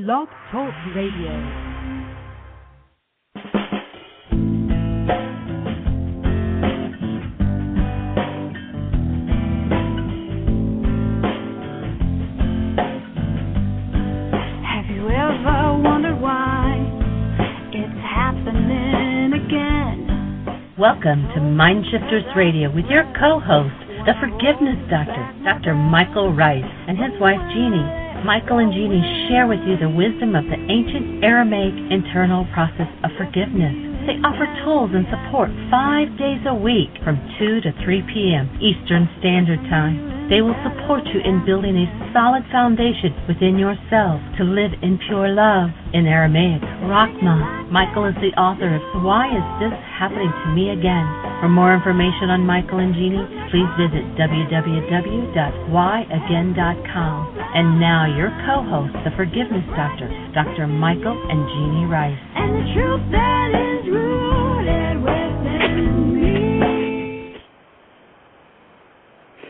Blog Talk Radio. Welcome to Mindshifters Radio with your co-host, the Forgiveness Doctor, Dr. Michael Ryce, and his wife Jeanie. Michael and Jeanie share with you the wisdom of the ancient Aramaic internal process of forgiveness. They offer tools and support 5 days a week from 2 to 3 p.m. Eastern Standard Time. They will support you in building a solid foundation within yourself to live in pure love. In Aramaic, Rachma. Michael is the author of Why Is This Happening to Me Again? For more information on Michael and Jeanie, please visit www.whyagain.com. And now your co-host, the Forgiveness Doctor, Dr. Michael and Jeanie Ryce. And the truth that is rooted within me.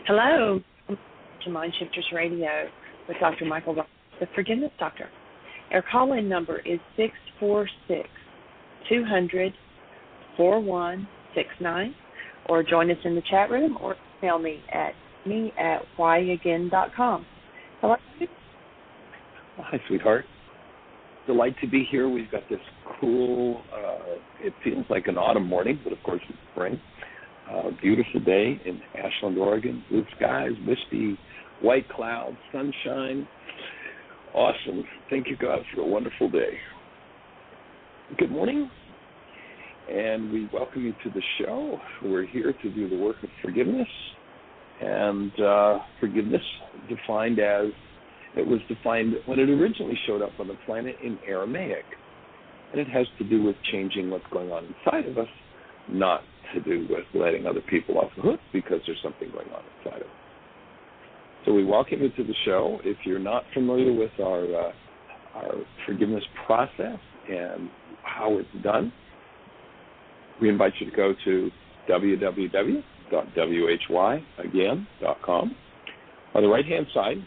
Hello, to Mindshifters Radio with Dr. Michael Ryce, the Forgiveness Doctor. Our call-in number is 646-200-4169, or join us in the chat room, or email me at whyagain.com. Hello. Hi, sweetheart. Delight to be here. We've got this cool, it feels like an autumn morning, but of course it's spring. Beautiful day in Ashland, Oregon. Blue skies, misty, white clouds, sunshine. Awesome. Thank you, God, for a wonderful day. Good morning, and we welcome you to the show. We're here to do the work of forgiveness, and forgiveness defined as, it was defined when it originally showed up on the planet in Aramaic, and it has to do with changing what's going on inside of us, not to do with letting other people off the hook because there's something going on inside of us. So we welcome you to the show. If you're not familiar with our forgiveness process and how it's done, we invite you to go to www.whyagain.com. On the right-hand side,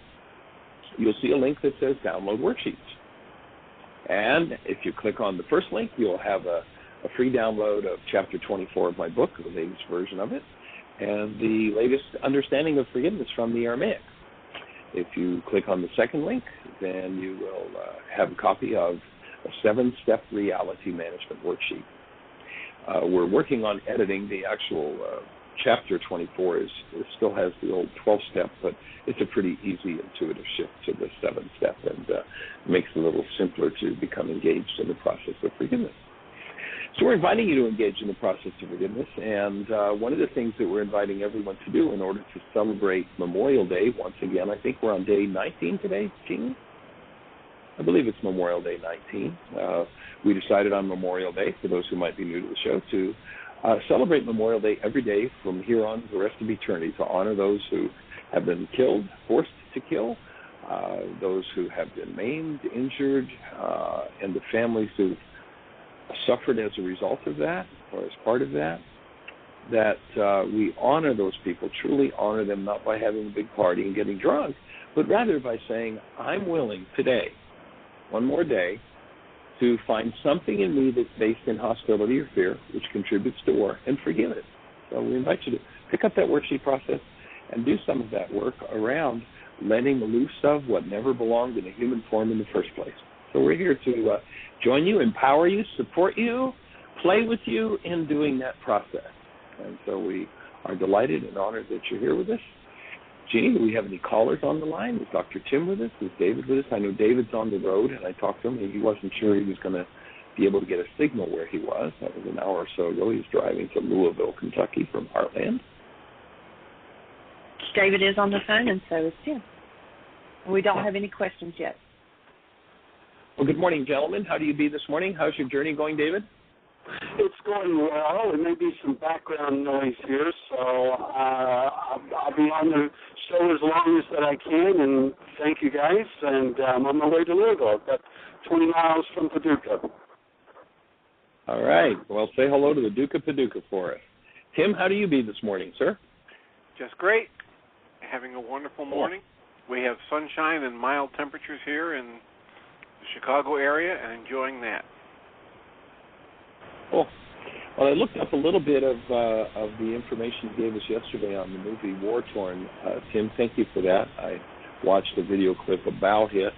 you'll see a link that says Download Worksheets. And if you click on the first link, you'll have a free download of Chapter 24 of my book, the latest version of it, and the latest understanding of forgiveness from the Aramaic. If you click on the second link, then you will have a copy of a 7-step reality management worksheet. We're working on editing the actual Chapter 24. It still has the old 12-step, but it's a pretty easy, intuitive shift to the 7-step, and makes it a little simpler to become engaged in the process of forgiveness. So we're inviting you to engage in the process of forgiveness, and one of the things that we're inviting everyone to do in order to celebrate Memorial Day, once again, I think we're on day 19 today, Jeanie? I believe it's Memorial Day 19. We decided on Memorial Day, for those who might be new to the show, to celebrate Memorial Day every day from here on to the rest of eternity, to honor those who have been killed, forced to kill, those who have been maimed, injured, and the families who've suffered as a result of that, or as part of that, we honor those people, truly honor them, not by having a big party and getting drunk, but rather by saying, I'm willing today, one more day, to find something in me that's based in hostility or fear, which contributes to war, and forgive it. So we invite you to pick up that worksheet process and do some of that work around letting loose of what never belonged in a human form in the first place. So we're here to join you, empower you, support you, play with you in doing that process. And so we are delighted and honored that you're here with us. Jeanie, do we have any callers on the line? Is Dr. Tim with us? Is David with us? I know David's on the road, and I talked to him, and he wasn't sure he was going to be able to get a signal where he was. That was an hour or so ago. He was driving to Louisville, Kentucky from Heartland. David is on the phone, and so is Tim. We don't have any questions yet. Well, good morning, gentlemen. How do you be this morning? How's your journey going, David? It's going well. There may be some background noise here, so I'll be on the show as long as that I can, and thank you guys, and I'm on my way to Louisville, about 20 miles from Paducah. All right. Well, say hello to the Duke of Paducah for us. Tim, how do you be this morning, sir? Just great. Having a wonderful morning. We have sunshine and mild temperatures here in the Chicago area and enjoying that. Cool. Well, I looked up a little bit of the information you gave us yesterday on the movie War Torn. Tim, thank you for that. I watched a video clip about it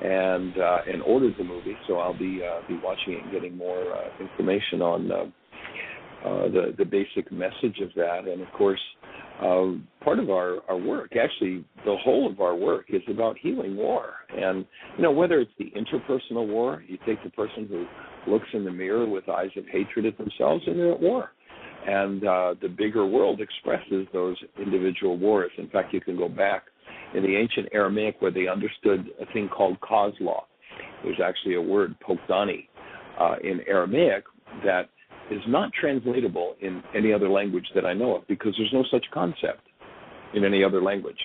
and ordered the movie, so I'll be watching it and getting more information on the basic message of that. And of course, part of our work, actually the whole of our work, is about healing war. And whether it's the interpersonal war, you take the person who looks in the mirror with eyes of hatred at themselves and they're at war. And the bigger world expresses those individual wars. In fact, you can go back in the ancient Aramaic where they understood a thing called cause law. There's actually a word, pokdani, in Aramaic that is not translatable in any other language that I know of because there's no such concept in any other language.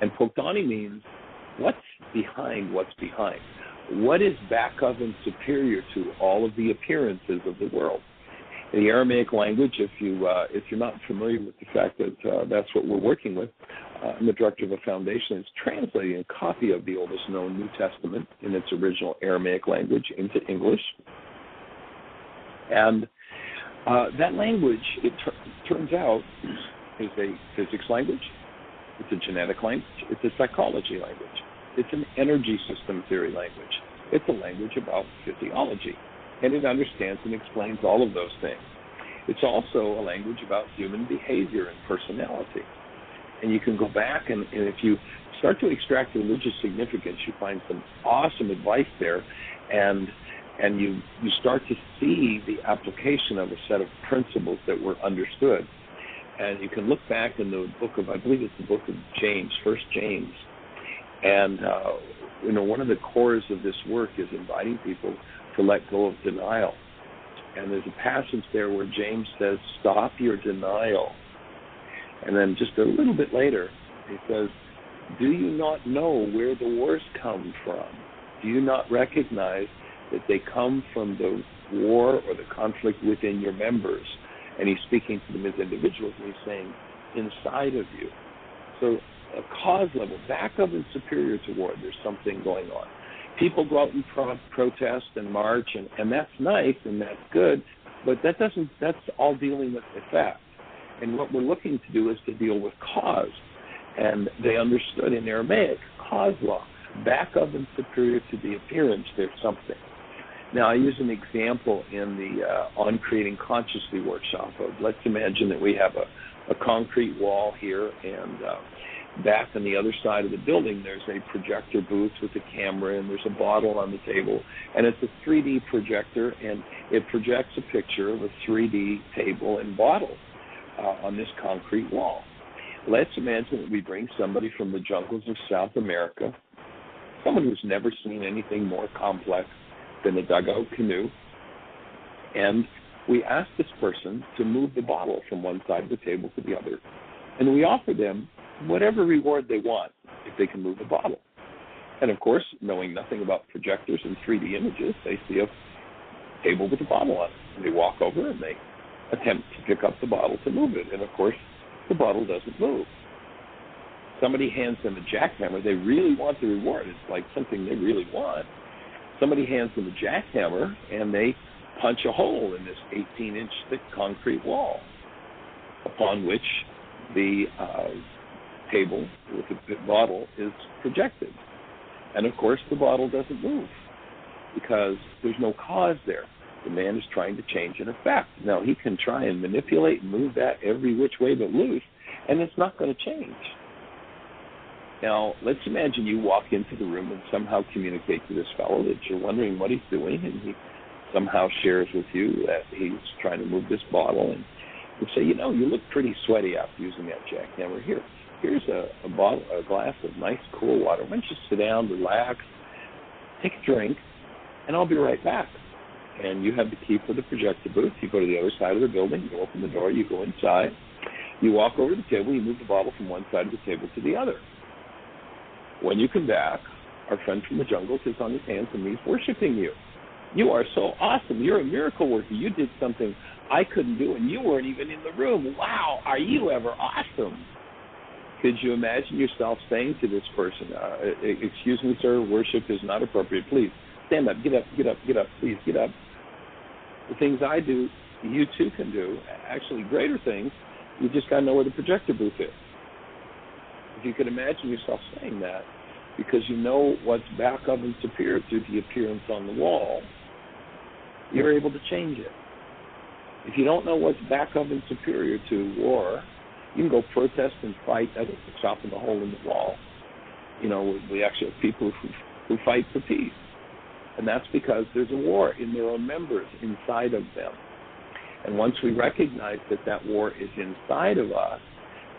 And pokdani means what's behind what's behind. What is back of and superior to all of the appearances of the world? In the Aramaic language, if you're not familiar with the fact that that's what we're working with, I'm the director of a foundation that's translating a copy of the oldest known New Testament in its original Aramaic language into English. And that language, it turns out, is a physics language, it's a genetic language, it's a psychology language, it's an energy system theory language, it's a language about physiology, and it understands and explains all of those things. It's also a language about human behavior and personality. And you can go back and if you start to extract religious significance, you find some awesome advice there, and you start to see the application of a set of principles that were understood. And you can look back in the book of, I believe it's the book of James, 1 James. And, one of the cores of this work is inviting people to let go of denial. And there's a passage there where James says, stop your denial. And then just a little bit later, he says, do you not know where the wars come from? Do you not recognize that they come from the war or the conflict within your members? And he's speaking to them as individuals, and he's saying, inside of you. So a cause level, back of and superior to war, there's something going on. People go out and protest and march, and that's nice and that's good, but that's all dealing with effect. And what we're looking to do is to deal with cause. And they understood in Aramaic, cause law, back of and superior to the appearance, there's something. Now, I use an example in the On Creating Consciously workshop of, let's imagine that we have a concrete wall here, and back on the other side of the building, there's a projector booth with a camera, and there's a bottle on the table, and it's a 3D projector, and it projects a picture of a 3D table and bottle on this concrete wall. Let's imagine that we bring somebody from the jungles of South America, someone who's never seen anything more complex than a dugout canoe, and we ask this person to move the bottle from one side of the table to the other, and we offer them whatever reward they want if they can move the bottle. And of course, knowing nothing about projectors and 3D images, they see a table with a bottle on it, and they walk over and they attempt to pick up the bottle to move it, and of course, the bottle doesn't move. Somebody hands them a jackhammer. They really want the reward. It's like something they really want. Somebody hands them a jackhammer, and they punch a hole in this 18-inch thick concrete wall, upon which the table with the bottle is projected. And of course, the bottle doesn't move because there's no cause there. The man is trying to change an effect. Now, he can try and manipulate and move that every which way but loose, and it's not going to change. Now, let's imagine you walk into the room and somehow communicate to this fellow that you're wondering what he's doing, and he somehow shares with you that he's trying to move this bottle, and you say, you look pretty sweaty after using that jackhammer. Here's a glass of nice, cool water. Why don't you sit down, relax, take a drink, and I'll be right back. And you have the key for the projector booth. You go to the other side of the building. You open the door. You go inside. You walk over to the table. You move the bottle from one side of the table to the other. When you come back, our friend from the jungles is on his hands and knees worshiping you. You are so awesome. You're a miracle worker. You did something I couldn't do, and you weren't even in the room. Wow, are you ever awesome? Could you imagine yourself saying to this person, excuse me, sir, worship is not appropriate. Please, stand up, get up, please get up. The things I do, you too can do. Actually, greater things, you just got to know where the projector booth is. If you could imagine yourself saying that, because you know what's back of and superior to the appearance on the wall, you're able to change it. If you don't know what's back of and superior to war, you can go protest and fight at chopping the hole in the wall. We actually have people who fight for peace. And that's because there's a war in their own members, inside of them. And once we recognize that that war is inside of us,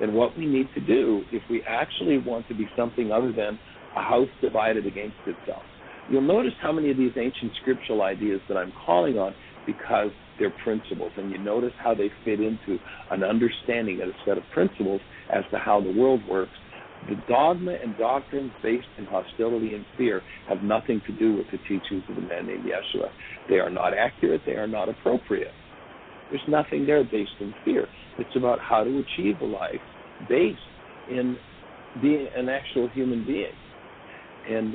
then what we need to do, if we actually want to be something other than a house divided against itself. You'll notice how many of these ancient scriptural ideas that I'm calling on, because they're principles, and you notice how they fit into an understanding of a set of principles as to how the world works. The dogma and doctrines based in hostility and fear have nothing to do with the teachings of the man named Yeshua. They are not accurate. They are not appropriate. There's nothing there based in fear. It's about how to achieve a life based in being an actual human being, and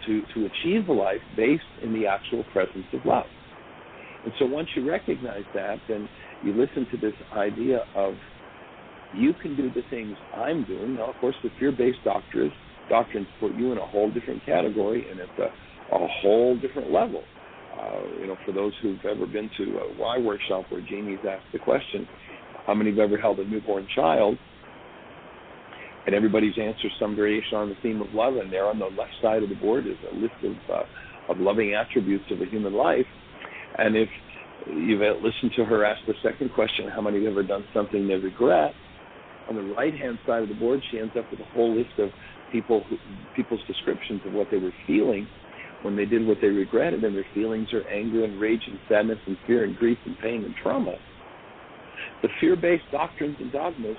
to achieve a life based in the actual presence of love. And so once you recognize that, then you listen to this idea of you can do the things I'm doing. Now, of course, the fear-based doctrines put you in a whole different category and at a whole different level. For those who've ever been to a Y workshop where Jeannie's asked the question, how many have ever held a newborn child? And everybody's answer some variation on the theme of love, and there on the left side of the board is a list of loving attributes of a human life. And if you've listened to her ask the second question, how many have ever done something they regret? On the right-hand side of the board, she ends up with a whole list of people's descriptions of what they were feeling when they did what they regretted, and their feelings are anger and rage and sadness and fear and grief and pain and trauma. The fear-based doctrines and dogmas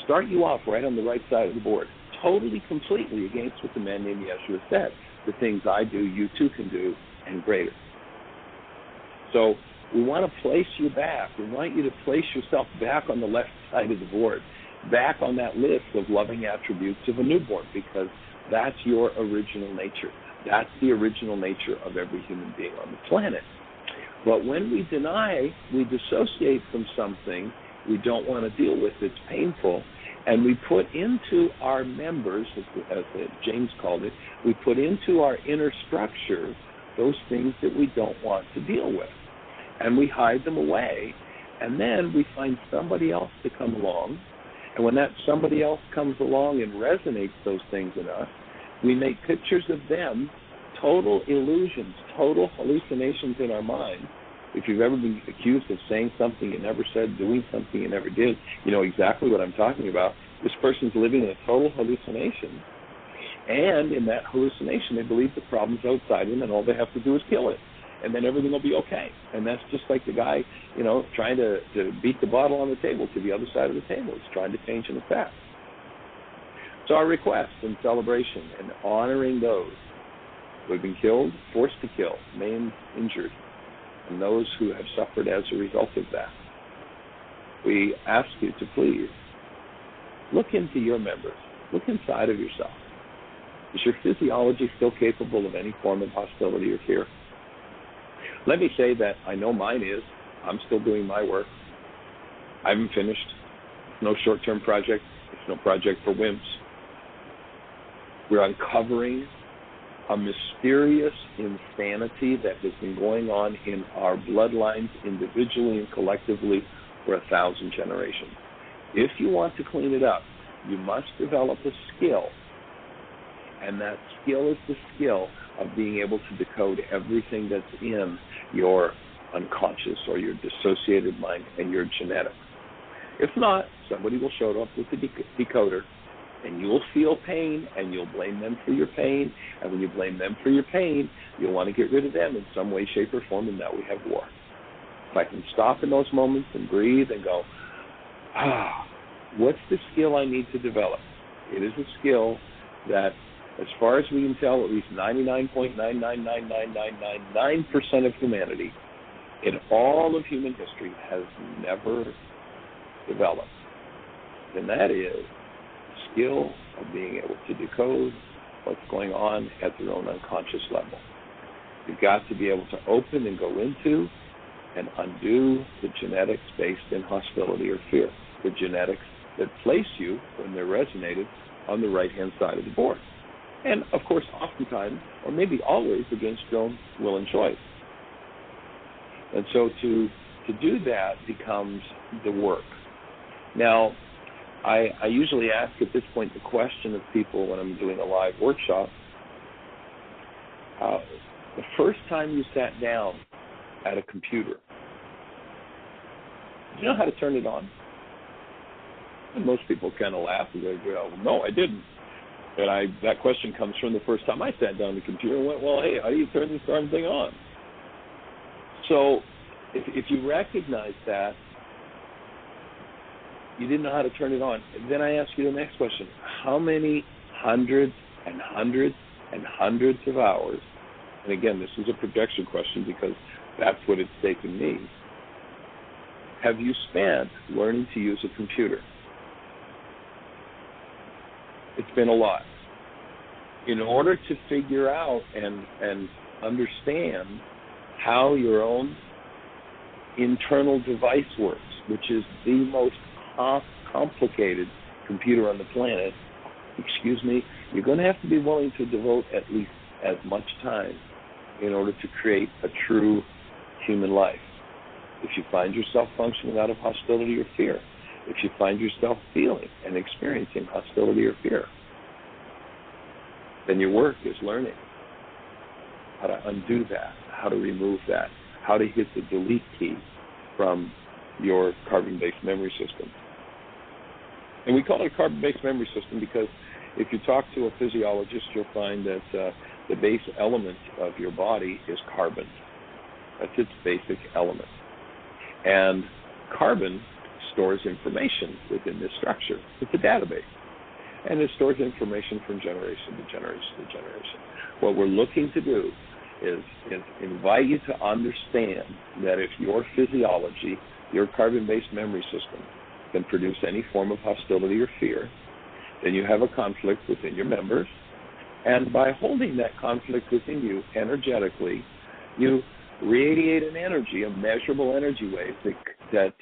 start you off right on the right side of the board, totally, completely against what the man named Yeshua said. The things I do, you too can do, and greater. So we want to place you back. We want you to place yourself back on the left side of the board, back on that list of loving attributes of a newborn, because that's your original nature. That's the original nature of every human being on the planet. But when we deny, we dissociate from something we don't want to deal with, it's painful, and we put into our members, as James called it, we put into our inner structure those things that we don't want to deal with. And we hide them away, and then we find somebody else to come along, and when that somebody else comes along and resonates those things in us, we make pictures of them, total illusions, total hallucinations in our mind. If you've ever been accused of saying something you never said, doing something you never did, you know exactly what I'm talking about. This person's living in a total hallucination, and in that hallucination, they believe the problem's outside them, and all they have to do is kill it, and then everything will be okay. And that's just like the guy, trying to beat the bottle on the table to the other side of the table. He's trying to change in the past. So our request and celebration and honoring those who have been killed, forced to kill, maimed, injured, and those who have suffered as a result of that. We ask you to please look into your members. Look inside of yourself. Is your physiology still capable of any form of hostility or fear? Let me say that I know mine is. I'm still doing my work. I haven't finished. It's no short-term project. It's no project for wimps. We're uncovering a mysterious insanity that has been going on in our bloodlines individually and collectively for 1,000 generations. If you want to clean it up, you must develop a skill, and that skill is the skill of being able to decode everything that's in your unconscious or your dissociated mind and your genetics. If not, somebody will show up with the decoder, and you'll feel pain, and you'll blame them for your pain, and when you blame them for your pain, you'll want to get rid of them in some way, shape, or form, and now we have war. If I can stop in those moments and breathe and go, what's the skill I need to develop? It is a skill that, as far as we can tell, at least 99.9999999% of humanity in all of human history has never developed. And that is skill of being able to decode what's going on at their own unconscious level. You've got to be able to open and go into and undo the genetics based in hostility or fear, the genetics that place you, when they're resonated, on the right-hand side of the board. And, of course, oftentimes, or maybe always, against your own will and choice. And so to do that becomes the work. Now, I usually ask at this point the question of people when I'm doing a live workshop, the first time you sat down at a computer, do you know how to turn it on? And most people kind of laugh and go, well, no, I didn't. And that question comes from the first time I sat down at the computer and went, well, hey, how do you turn this darn thing on? So if you recognize that you didn't know how to turn it on, then I ask you the next question. How many hundreds and hundreds and hundreds of hours, and again, this is a projection question because that's what it's taken me, have you spent learning to use a computer? It's been a lot. In order to figure out and understand how your own internal device works, which is the most complicated computer on the planet, you're going to have to be willing to devote at least as much time in order to create a true human life. If you find yourself functioning out of hostility or fear, if you find yourself feeling and experiencing hostility or fear, then your work is learning how to undo that, how to remove that, how to hit the delete key from your carbon-based memory system. And we call it a carbon-based memory system because if you talk to a physiologist, you'll find that the base element of your body is carbon. That's its basic element. And carbon stores information within this structure. It's a database. And it stores information from generation to generation to generation. What we're looking to do is invite you to understand that if your physiology, your carbon-based memory system, can produce any form of hostility or fear, then you have a conflict within your members. And by holding that conflict within you energetically, you radiate an energy, a measurable energy wave that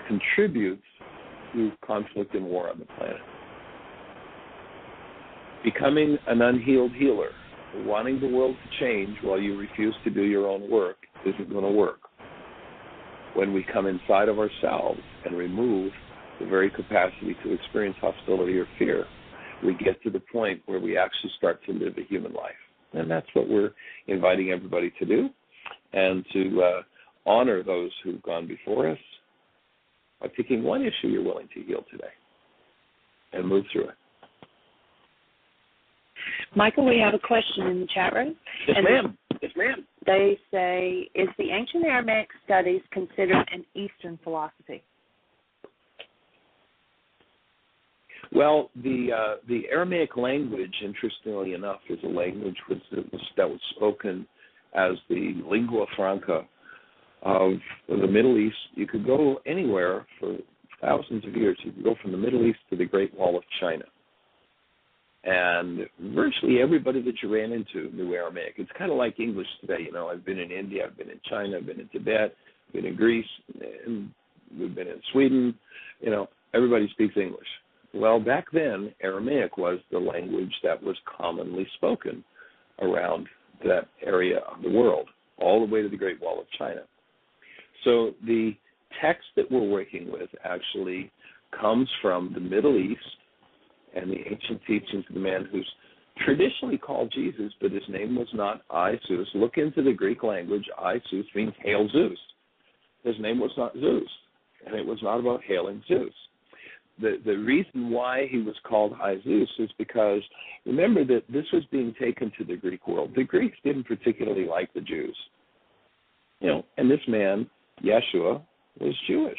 contributes to conflict and war on the planet. Becoming an unhealed healer, wanting the world to change while you refuse to do your own work isn't going to work. When we come inside of ourselves and remove the very capacity to experience hostility or fear, we get to the point where we actually start to live a human life. And that's what we're inviting everybody to do, and to honor those who've gone before us by picking one issue you're willing to heal today and move through it. Michael, we have a question in the chat room. Yes, ma'am. Yes, ma'am. They say, is the ancient Aramaic studies considered an Eastern philosophy? Well, the Aramaic language, interestingly enough, is a language that was spoken as the lingua franca of the Middle East. You could go anywhere for thousands of years. You could go from the Middle East to the Great Wall of China. And virtually everybody that you ran into knew Aramaic. It's kind of like English today. You know, I've been in India, I've been in China, I've been in Tibet, I've been in Greece, and we've been in Sweden. You know, everybody speaks English. Well, back then, Aramaic was the language that was commonly spoken around that area of the world, all the way to the Great Wall of China. So the text that we're working with actually comes from the Middle East and the ancient teachings of the man who's traditionally called Jesus, but his name was not Zeus. Look into the Greek language. Zeus means hail Zeus. His name was not Zeus, and it was not about hailing Zeus. The reason why he was called Zeus is because, remember that this was being taken to the Greek world. The Greeks didn't particularly like the Jews. You know, and this man, Yeshua, was Jewish.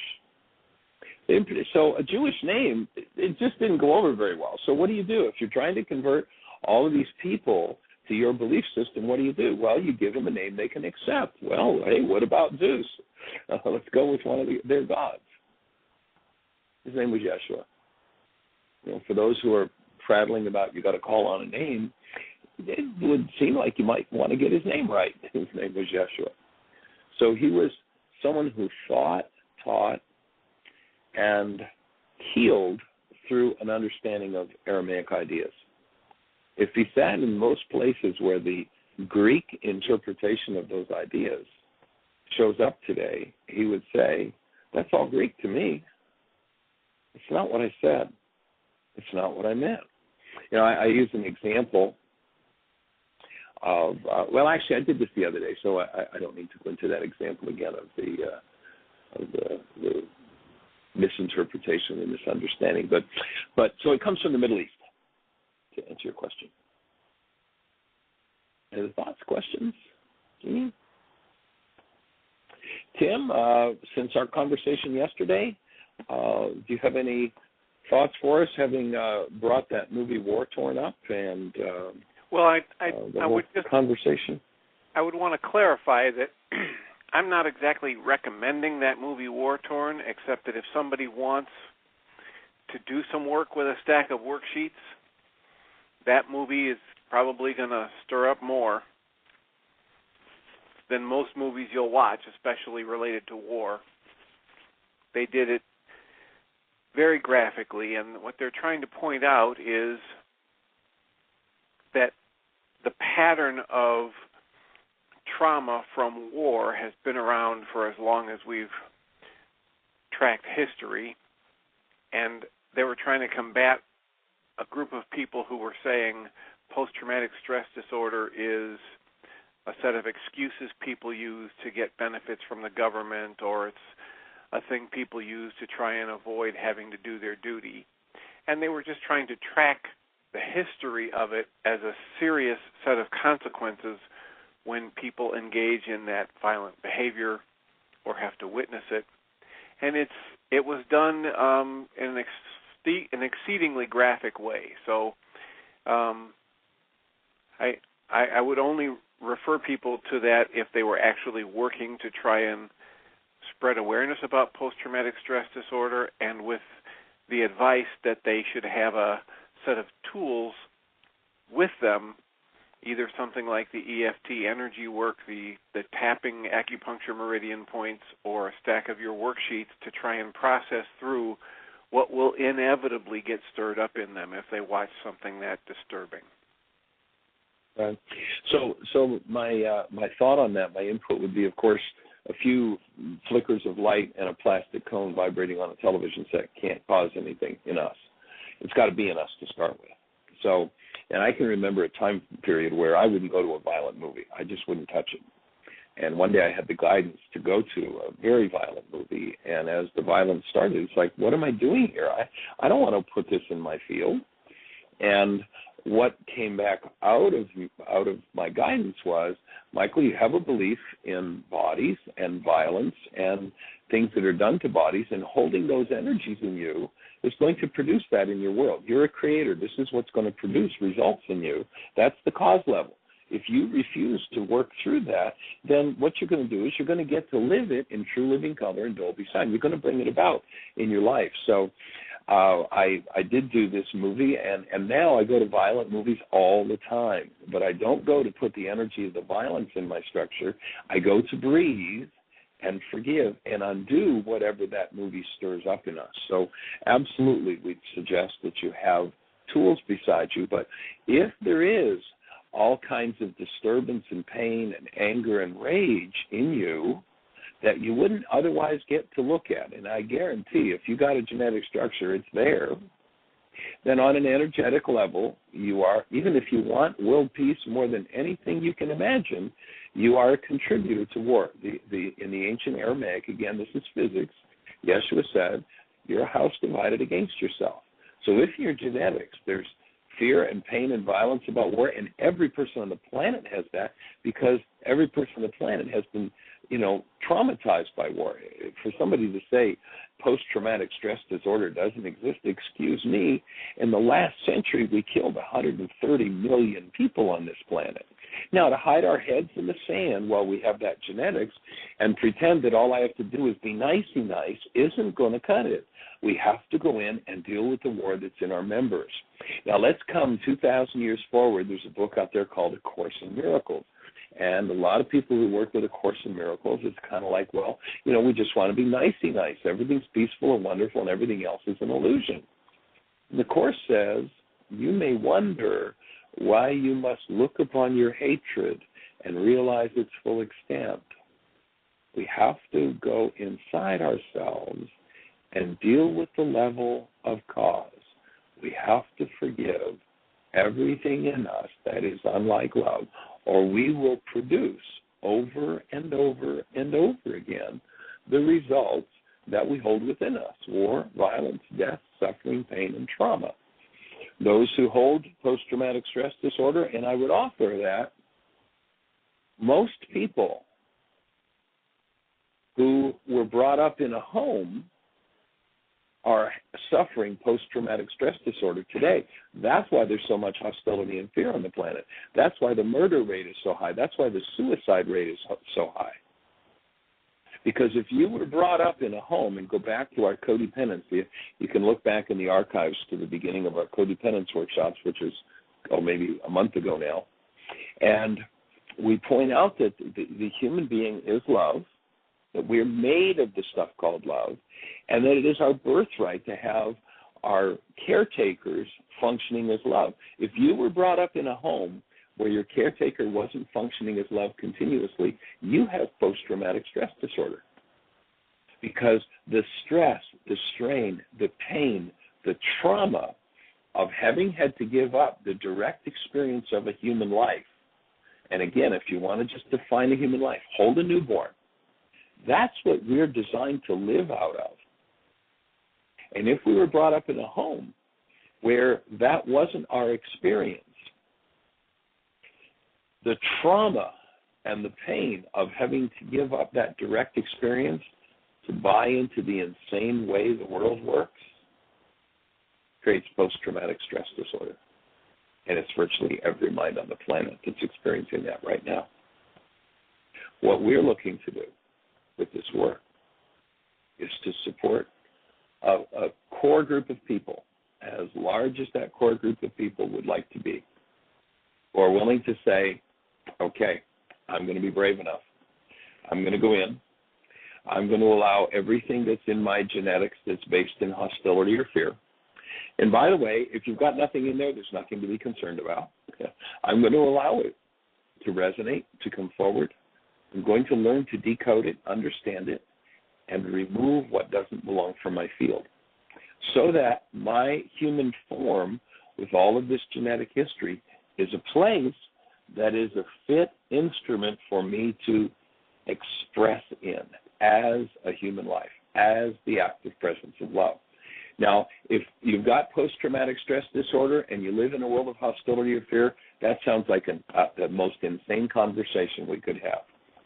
So a Jewish name, it just didn't go over very well. So what do? If you're trying to convert all of these people to your belief system, what do? Well, you give them a name they can accept. Well, hey, what about Zeus? Let's go with one of their gods. His name was Yeshua. For those who are prattling about you got to call on a name, it would seem like you might want to get his name right. His name was Yeshua. So he was someone who thought, taught, and healed through an understanding of Aramaic ideas. If he sat in most places where the Greek interpretation of those ideas shows up today, he would say, that's all Greek to me. It's not what I said. It's not what I meant. I use an example of, actually, I did this the other day, so I don't need to go into that example again of the misinterpretation and misunderstanding. But so it comes from the Middle East, to answer your question. Any thoughts, questions? Jeanie? Tim, since our conversation yesterday, do you have any thoughts for us, having brought that movie War Torn up and I would just conversation? I would want to clarify that I'm not exactly recommending that movie War Torn, except that if somebody wants to do some work with a stack of worksheets, that movie is probably going to stir up more than most movies you'll watch, especially related to war. They did it very graphically, and what they're trying to point out is that the pattern of trauma from war has been around for as long as we've tracked history, and they were trying to combat a group of people who were saying post-traumatic stress disorder is a set of excuses people use to get benefits from the government, or it's a thing people use to try and avoid having to do their duty. And they were just trying to track the history of it as a serious set of consequences when people engage in that violent behavior or have to witness it. And it was done in an exceedingly graphic way. So I would only refer people to that if they were actually working to try and spread awareness about post-traumatic stress disorder, and with the advice that they should have a set of tools with them, either something like the EFT energy work, the tapping acupuncture meridian points, or a stack of your worksheets to try and process through what will inevitably get stirred up in them if they watch something that disturbing. Right. So my thought on that, my input would be, of course, a few flickers of light and a plastic cone vibrating on a television set can't cause anything in us. It's got to be in us to start with. So, and I can remember a time period where I wouldn't go to a violent movie. I just wouldn't touch it. And one day I had the guidance to go to a very violent movie, and as the violence started, it's like, what am I doing here? I don't want to put this in my field. And what came back out of my guidance was, Michael, you have a belief in bodies and violence and things that are done to bodies, and holding those energies in you is going to produce that in your world. You're a creator. This is what's going to produce results in you. That's the cause level. If you refuse to work through that, then what you're going to do is you're going to get to live it in true living color and Dolby sound. You're going to bring it about in your life. So I did do this movie, and now I go to violent movies all the time. But I don't go to put the energy of the violence in my structure. I go to breathe and forgive and undo whatever that movie stirs up in us. So absolutely, we'd suggest that you have tools beside you. But if there is all kinds of disturbance and pain and anger and rage in you that you wouldn't otherwise get to look at, and I guarantee if you got a genetic structure, it's there, then on an energetic level, you are, even if you want world peace more than anything you can imagine, you are a contributor to war. In the ancient Aramaic, again, this is physics, Yeshua said, you're a house divided against yourself. So if your genetics, there's fear and pain and violence about war, and every person on the planet has that, because every person on the planet has been, traumatized by war. For somebody to say post-traumatic stress disorder doesn't exist, excuse me, in the last century we killed 130 million people on this planet. Now, to hide our heads in the sand while we have that genetics and pretend that all I have to do is be nicey nice isn't going to cut it. We have to go in and deal with the war that's in our members. Now, let's come 2,000 years forward. There's a book out there called A Course in Miracles. And a lot of people who work with A Course in Miracles, it's kind of like, well, we just want to be nicey nice. Everything's peaceful and wonderful, and everything else is an illusion. And the Course says, you may wonder why you must look upon your hatred and realize its full extent. We have to go inside ourselves and deal with the level of cause. We have to forgive everything in us that is unlike love, or we will produce over and over and over again the results that we hold within us: war, violence, death, suffering, pain, and trauma. Those who hold post-traumatic stress disorder, and I would offer that most people who were brought up in a home are suffering post-traumatic stress disorder today. That's why there's so much hostility and fear on the planet. That's why the murder rate is so high. That's why the suicide rate is so high. Because if you were brought up in a home, and go back to our codependency, you can look back in the archives to the beginning of our codependence workshops, which is maybe a month ago now, and we point out that the human being is love, that we're made of the stuff called love, and that it is our birthright to have our caretakers functioning as love. If you were brought up in a home where your caretaker wasn't functioning as love continuously, you have post-traumatic stress disorder. Because the stress, the strain, the pain, the trauma of having had to give up the direct experience of a human life, and again, if you want to just define a human life, hold a newborn. That's what we're designed to live out of. And if we were brought up in a home where that wasn't our experience, the trauma and the pain of having to give up that direct experience to buy into the insane way the world works creates post-traumatic stress disorder. And it's virtually every mind on the planet that's experiencing that right now. What we're looking to do with this work is to support a core group of people, as large as that core group of people would like to be, who are willing to say, okay, I'm going to be brave enough. I'm going to go in. I'm going to allow everything that's in my genetics that's based in hostility or fear. And by the way, if you've got nothing in there, there's nothing to be concerned about. I'm going to allow it to resonate, to come forward. I'm going to learn to decode it, understand it, and remove what doesn't belong from my field, so that my human form, with all of this genetic history, is a place that is a fit instrument for me to express in as a human life, as the active presence of love. Now, if you've got post-traumatic stress disorder and you live in a world of hostility or fear, that sounds like the most insane conversation we could have.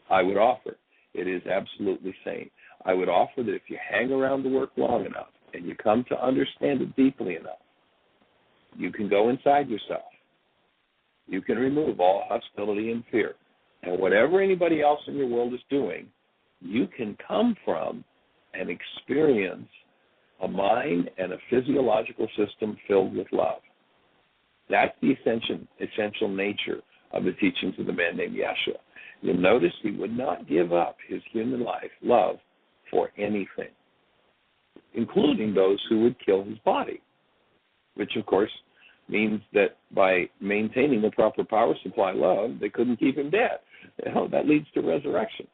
I would offer, it is absolutely sane. I would offer that if you hang around the work long enough and you come to understand it deeply enough, you can go inside yourself. You can remove all hostility and fear. And whatever anybody else in your world is doing, you can come from and experience a mind and a physiological system filled with love. That's the essential nature of the teachings of the man named Yeshua. You'll notice he would not give up his human life, love, for anything, including those who would kill his body, which, of course, means that by maintaining the proper power supply love, they couldn't keep him dead. That leads to resurrection.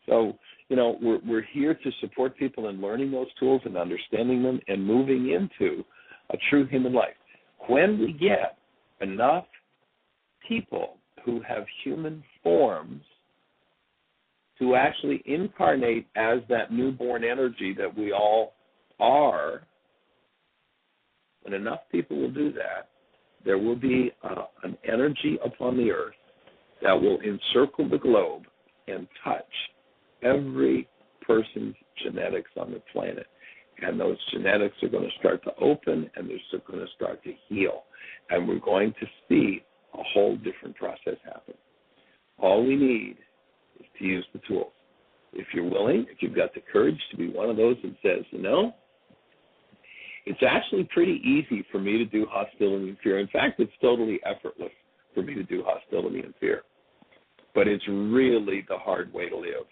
So, we're here to support people in learning those tools and understanding them and moving into a true human life. When we get enough people who have human forms to actually incarnate as that newborn energy that we all are, when enough people will do that, there will be an energy upon the earth that will encircle the globe and touch every person's genetics on the planet. And those genetics are going to start to open, and they're going to start to heal. And we're going to see a whole different process happen. All we need is to use the tools. If you're willing, if you've got the courage to be one of those that says, it's actually pretty easy for me to do hostility and fear. In fact, it's totally effortless for me to do hostility and fear. But it's really the hard way to live.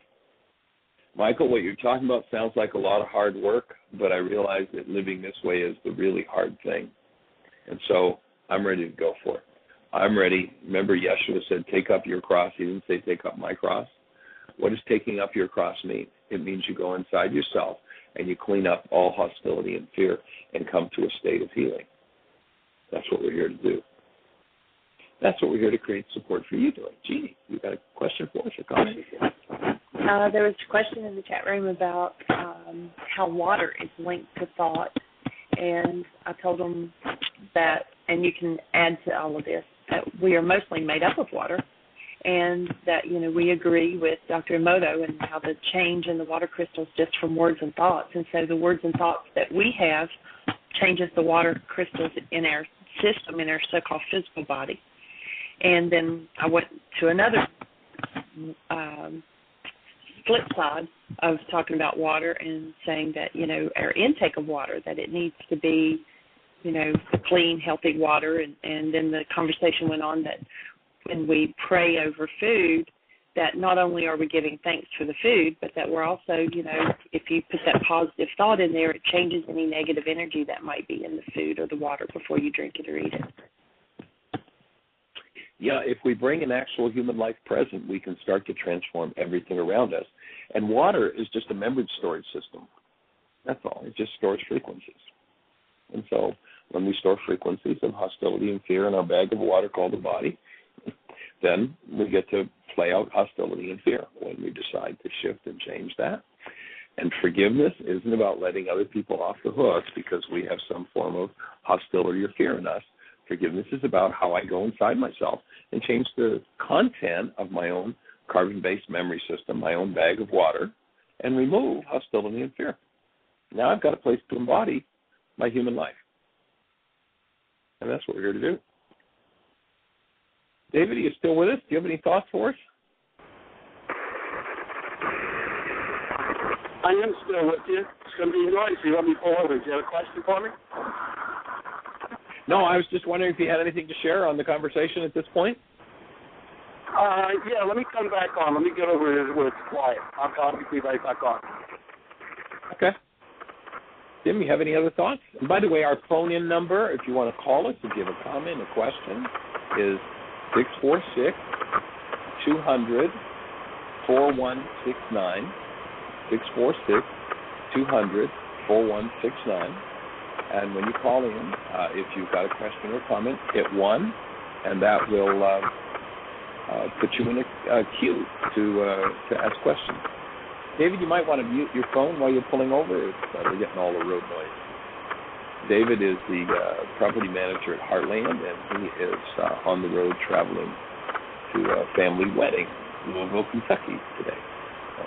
Michael, what you're talking about sounds like a lot of hard work, but I realize that living this way is the really hard thing. And so I'm ready to go for it. I'm ready. Remember, Yeshua said, take up your cross. He didn't say take up my cross. What does taking up your cross mean? It means you go inside yourself and you clean up all hostility and fear and come to a state of healing. That's what we're here to do. That's what we're here to create support for you doing. Jeanie, you got a question for us or comment? There was a question in the chat room about how water is linked to thought, and I told them that, and you can add to all of this, that we are mostly made up of water, and that, we agree with Dr. Emoto and how the change in the water crystals just from words and thoughts, and so the words and thoughts that we have changes the water crystals in our system, in our so-called physical body. And then I went to another flip side of talking about water and saying that, our intake of water, that it needs to be, clean, healthy water. And then the conversation went on that when we pray over food, that not only are we giving thanks for the food, but that we're also, if you put that positive thought in there, it changes any negative energy that might be in the food or the water before you drink it or eat it. Yeah, if we bring an actual human life present, we can start to transform everything around us. And water is just a memory storage system. That's all. It just stores frequencies. And so when we store frequencies of hostility and fear in our bag of water called the body, then we get to play out hostility and fear when we decide to shift and change that. And forgiveness isn't about letting other people off the hook because we have some form of hostility or fear in us. Forgiveness is about how I go inside myself and change the content of my own carbon-based memory system, my own bag of water, and remove hostility and fear. Now I've got a place to embody my human life. And that's what we're here to do. David, are you still with us? Do you have any thoughts for us? I am still with you. It's going to be noisy. Let me pull over. Do you have a question for me? No, I was just wondering if you had anything to share on the conversation at this point. Yeah, let me come back on. Let me get over here where it's quiet. I'll be right back on. Okay. Tim, you have any other thoughts? And by the way, our phone-in number, if you want to call us, if you have a comment, a question, is 646-200-4169. 646-200-4169. And when you call in, if you've got a question or comment, hit 1, and that will put you in a queue to ask questions. David, you might want to mute your phone while you're pulling over. We're getting all the road noise. David is the property manager at Heartland, and he is on the road traveling to a family wedding in Louisville, Kentucky today. So.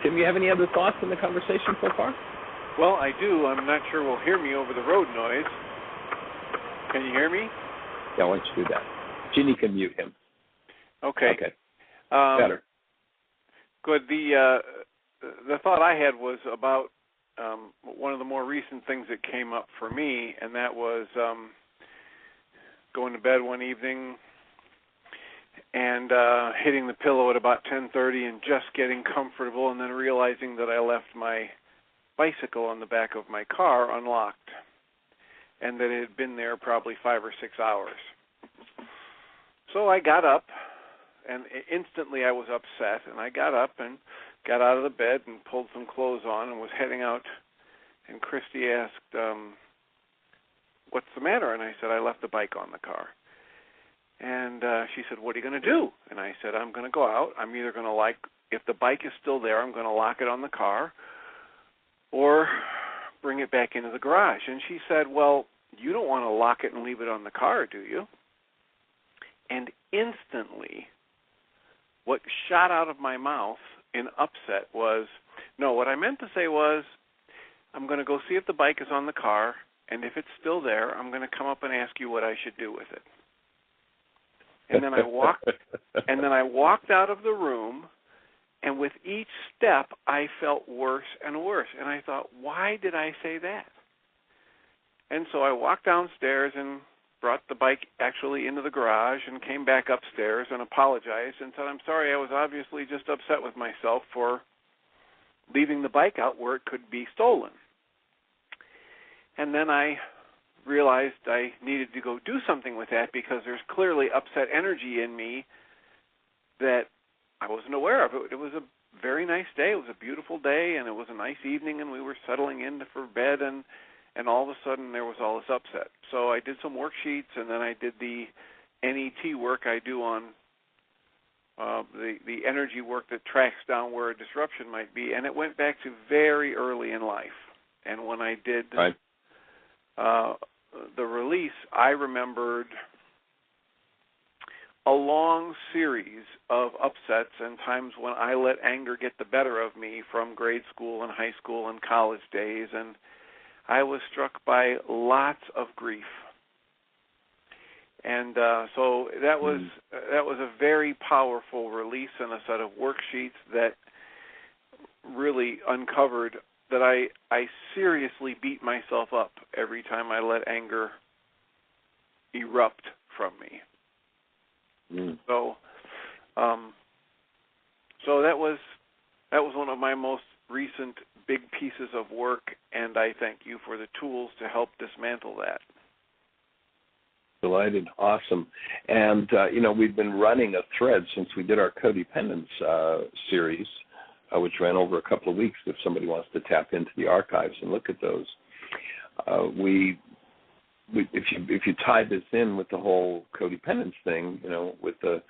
Tim, you have any other thoughts on the conversation so far? Well, I do. I'm not sure we'll hear me over the road noise. Can you hear me? Yeah, why don't you do that? Jeanie can mute him. Okay. Better. Good. The thought I had was about one of the more recent things that came up for me, and that was going to bed one evening and hitting the pillow at about 10:30 and just getting comfortable, and then realizing that I left my bicycle on the back of my car unlocked, and that it had been there probably 5 or 6 hours. So I got up, and instantly I was upset, and I got up and got out of the bed and pulled some clothes on and was heading out, and Christy asked, what's the matter? And I said, I left the bike on the car. And she said, what are you going to do? And I said, I'm going to go out. I'm either going to, if the bike is still there, I'm going to lock it on the car or bring it back into the garage. And she said, well, you don't want to lock it and leave it on the car, do you? And instantly, what shot out of my mouth in upset was, no, what I meant to say was, I'm going to go see if the bike is on the car, and if it's still there, I'm going to come up and ask you what I should do with it. And then I walked out of the room, and with each step I felt worse and worse. And I thought, why did I say that? And so I walked downstairs and brought the bike actually into the garage and came back upstairs and apologized and said, I'm sorry, I was obviously just upset with myself for leaving the bike out where it could be stolen. And then I realized I needed to go do something with that because there's clearly upset energy in me that I wasn't aware of. It was a very nice day. It was a beautiful day, and it was a nice evening, and we were settling in for bed, and all of a sudden there was all this upset. So I did some worksheets, and then I did the NET work I do on the energy work that tracks down where a disruption might be, and it went back to very early in life. And when I did the release, I remembered a long series of upsets and times when I let anger get the better of me from grade school and high school and college days, and I was struck by lots of grief. And so that was a very powerful release and a set of worksheets that really uncovered that I seriously beat myself up every time I let anger erupt from me. So that was one of my most recent big pieces of work, and I thank you for the tools to help dismantle that. Delighted. Awesome. And, we've been running a thread since we did our codependence series, which ran over a couple of weeks if somebody wants to tap into the archives and look at those. If you tie this in with the whole codependence thing, with the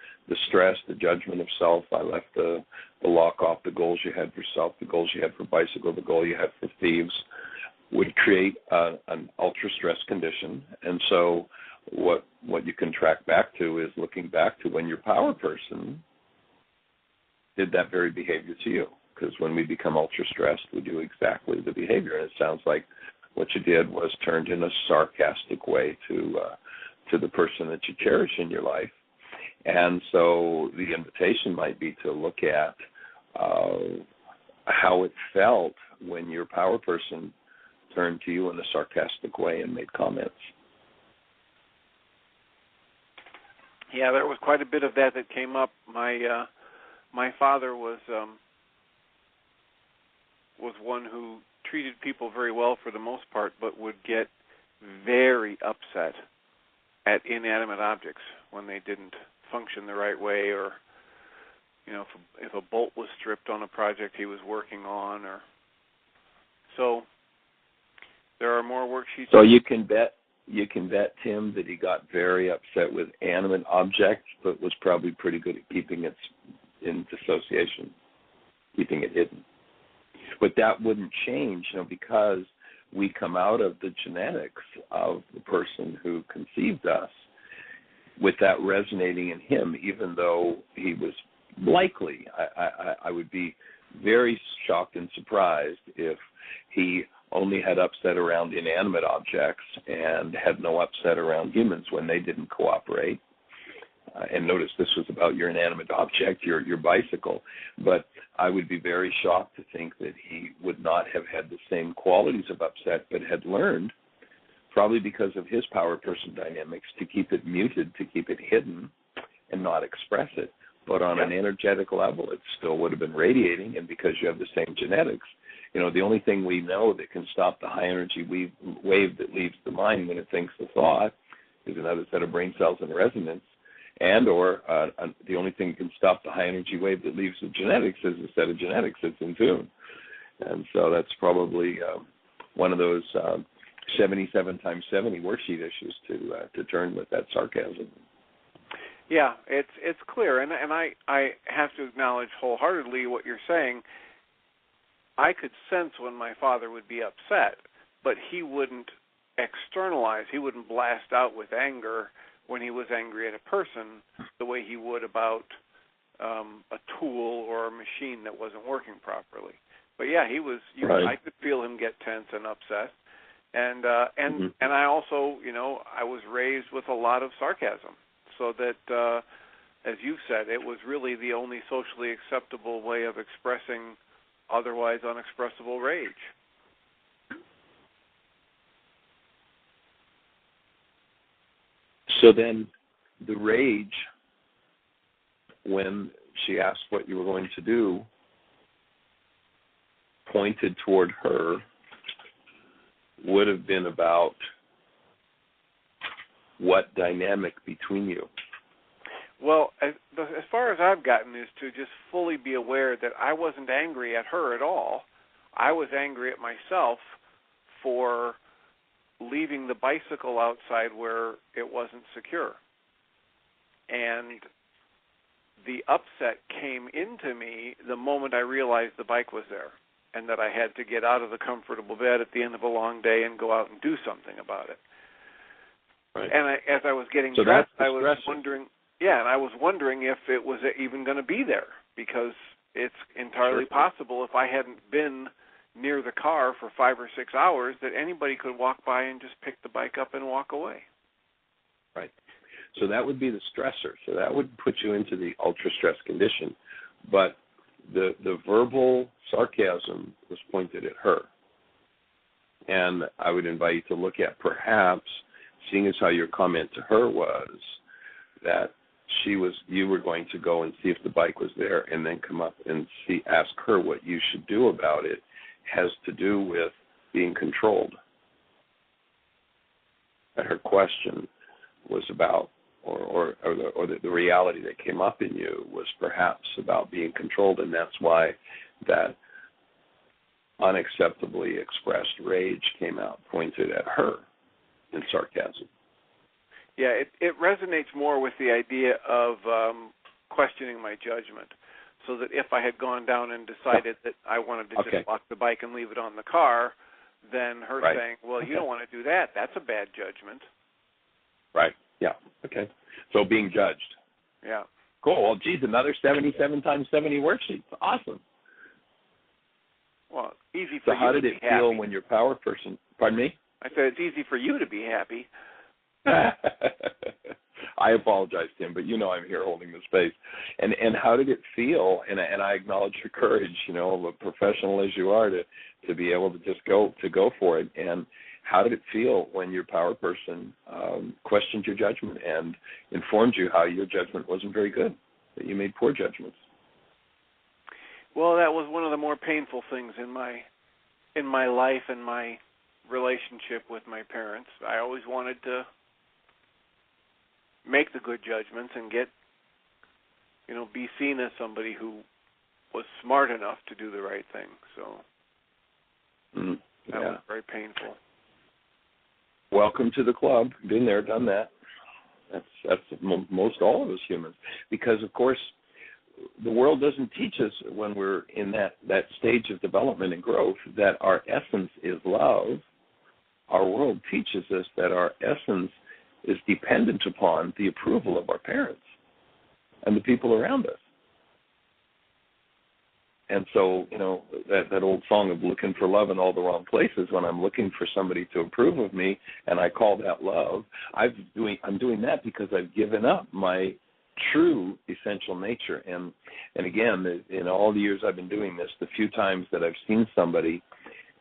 stress, the judgment of self, I left the lock off, the goals you had for self, the goals you had for bicycle, the goal you had for thieves, would create an ultra-stress condition. And so what you can track back to is looking back to when your power person did that very behavior to you. Because when we become ultra-stressed, we do exactly the behavior. And it sounds like what you did was turned in a sarcastic way to the person that you cherish in your life. And so the invitation might be to look at how it felt when your power person turned to you in a sarcastic way and made comments. Yeah, there was quite a bit of that came up. My father was one who treated people very well for the most part, but would get very upset at inanimate objects when they didn't function the right way, or if a bolt was stripped on a project he was working on, or so. There are more worksheets. So you can bet, Tim, that he got very upset with animate objects, but was probably pretty good at keeping it in dissociation, keeping it hidden. But that wouldn't change, because we come out of the genetics of the person who conceived us with that resonating in him, even though he was likely, I would be very shocked and surprised if he only had upset around inanimate objects and had no upset around humans when they didn't cooperate. And notice this was about your inanimate object, your bicycle. But I would be very shocked to think that he would not have had the same qualities of upset, but had learned, probably because of his power person dynamics, to keep it muted, to keep it hidden, and not express it. But on an energetic level, it still would have been radiating, and because you have the same genetics, the only thing we know that can stop the high energy wave that leaves the mind when it thinks the thought is another set of brain cells in resonance, and or the only thing that can stop the high energy wave that leaves the genetics is a set of genetics that's in tune. And so that's probably one of those 77 times 70 worksheet issues to turn with that sarcasm. Yeah, it's clear, and I have to acknowledge wholeheartedly what you're saying. I could sense when my father would be upset, but he wouldn't externalize. He wouldn't blast out with anger when he was angry at a person the way he would about a tool or a machine that wasn't working properly. But yeah, he was. Right. I could feel him get tense and upset, and I also, I was raised with a lot of sarcasm. so that, as you said, it was really the only socially acceptable way of expressing otherwise unexpressible rage. So then the rage, when she asked what you were going to do, pointed toward her, would have been about what dynamic between you? Well, as far as I've gotten is to just fully be aware that I wasn't angry at her at all. I was angry at myself for leaving the bicycle outside where it wasn't secure. And the upset came into me the moment I realized the bike was there and that I had to get out of the comfortable bed at the end of a long day and go out and do something about it. Right. And as I was getting dressed, I was wondering, and I was wondering if it was even going to be there, because it's entirely possible if I hadn't been near the car for 5 or 6 hours that anybody could walk by and just pick the bike up and walk away. Right. So that would be the stressor. So that would put you into the ultra-stress condition. But the verbal sarcasm was pointed at her. And I would invite you to look at perhaps, seeing as how your comment to her was that you were going to go and see if the bike was there and then come up and ask her what you should do about it, has to do with being controlled. That her question was about, or the reality that came up in you was perhaps about being controlled, and that's why that unacceptably expressed rage came out, pointed at her in sarcasm. Yeah, it resonates more with the idea of questioning my judgment, so that if I had gone down and decided that I wanted to just lock the bike and leave it on the car, then her saying, well, you don't want to do that, that's a bad judgment. Right, yeah, okay. So being judged. Yeah. Cool, well, geez, another 77 times 70 worksheets. Awesome. Well, easy for you to be happy. So how did it feel when your power person, pardon me? I said it's easy for you to be happy. I apologize, Tim, but you know I'm here holding the space. And how did it feel? And I acknowledge your courage, a professional as you are, to be able to just go for it. And how did it feel when your power person questioned your judgment and informed you how your judgment wasn't very good, that you made poor judgments? Well, that was one of the more painful things in my life and my relationship with my parents. I always wanted to make the good judgments and be seen as somebody who was smart enough to do the right thing. So that was very painful. Welcome to the club. Been there, done that. That's most all of us humans. Because, of course, the world doesn't teach us when we're in that stage of development and growth that our essence is love. Our world teaches us that our essence is dependent upon the approval of our parents and the people around us. And so, that old song of looking for love in all the wrong places, when I'm looking for somebody to approve of me and I call that love, I'm doing that because I've given up my true essential nature. And again, in all the years I've been doing this, the few times that I've seen somebody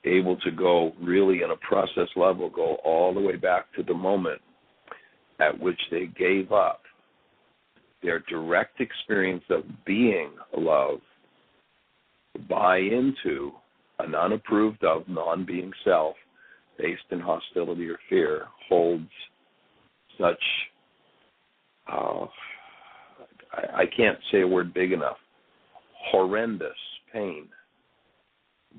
able to go really in a process level, go all the way back to the moment at which they gave up their direct experience of being love, buy into an unapproved of non-being self based in hostility or fear, holds such, I can't say a word big enough, horrendous pain.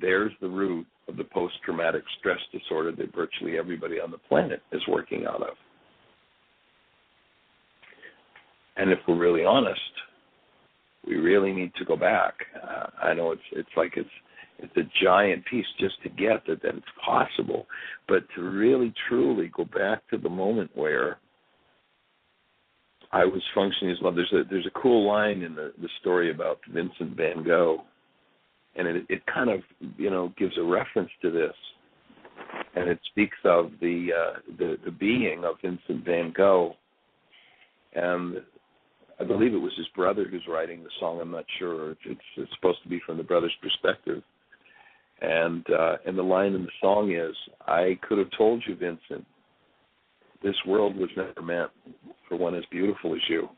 There's the root of the post-traumatic stress disorder that virtually everybody on the planet is working out of. And if we're really honest, we really need to go back. I know it's a giant piece just to get that it's possible, but to really truly go back to the moment where I was functioning as love. There's a cool line in the story about Vincent van Gogh, and it kind of gives a reference to this, and it speaks of the being of Vincent van Gogh. and I believe it was his brother who's writing the song. I'm not sure. It's supposed to be from the brother's perspective. And the line in the song is, I could have told you, Vincent, this world was never meant for one as beautiful as you.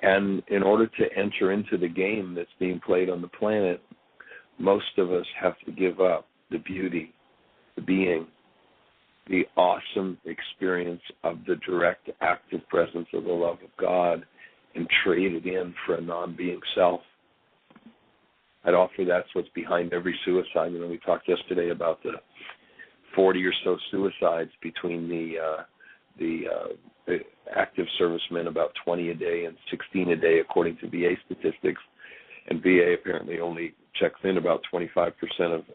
And in order to enter into the game that's being played on the planet, most of us have to give up the beauty, the being, the awesome experience of the direct active presence of the love of God and trade it in for a non-being self. I'd offer that's what's behind every suicide. We talked yesterday about the 40 or so suicides between the active servicemen, about 20 a day and 16 a day, according to VA statistics. And VA apparently only checks in about 25%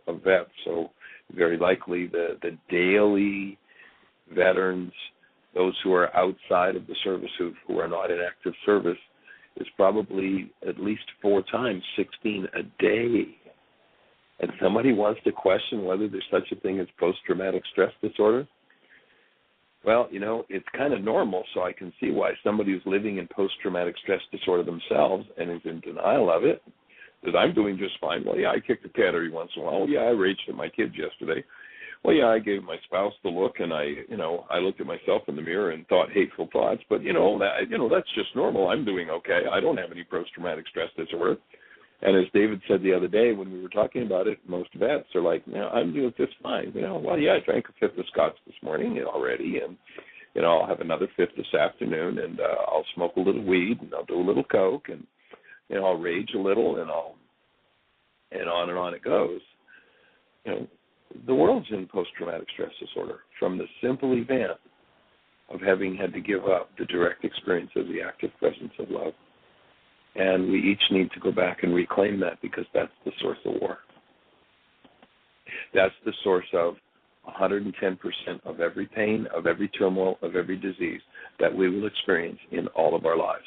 of vets. So very likely the daily veterans, those who are outside of the service who are not in active service, is probably at least 4 times 16 a day. And somebody wants to question whether there's such a thing as post-traumatic stress disorder. Well, it's kind of normal, so I can see why somebody who's living in post-traumatic stress disorder themselves and is in denial of it, that I'm doing just fine. Well, yeah, I kicked the cat every once in a while. Oh, yeah, I raged at my kids yesterday. Well, yeah, I gave my spouse the look, and I looked at myself in the mirror and thought hateful thoughts. But that's just normal. I'm doing okay. I don't have any post-traumatic stress disorder. And as David said the other day when we were talking about it, most vets are like, I'm doing just fine. Well, yeah, I drank a fifth of scotch this morning already, and I'll have another fifth this afternoon, and I'll smoke a little weed, and I'll do a little coke, and I'll rage a little, and on and on it goes. The world's in post-traumatic stress disorder from the simple event of having had to give up the direct experience of the active presence of love. And we each need to go back and reclaim that, because that's the source of war. That's the source of 110% of every pain, of every turmoil, of every disease that we will experience in all of our lives.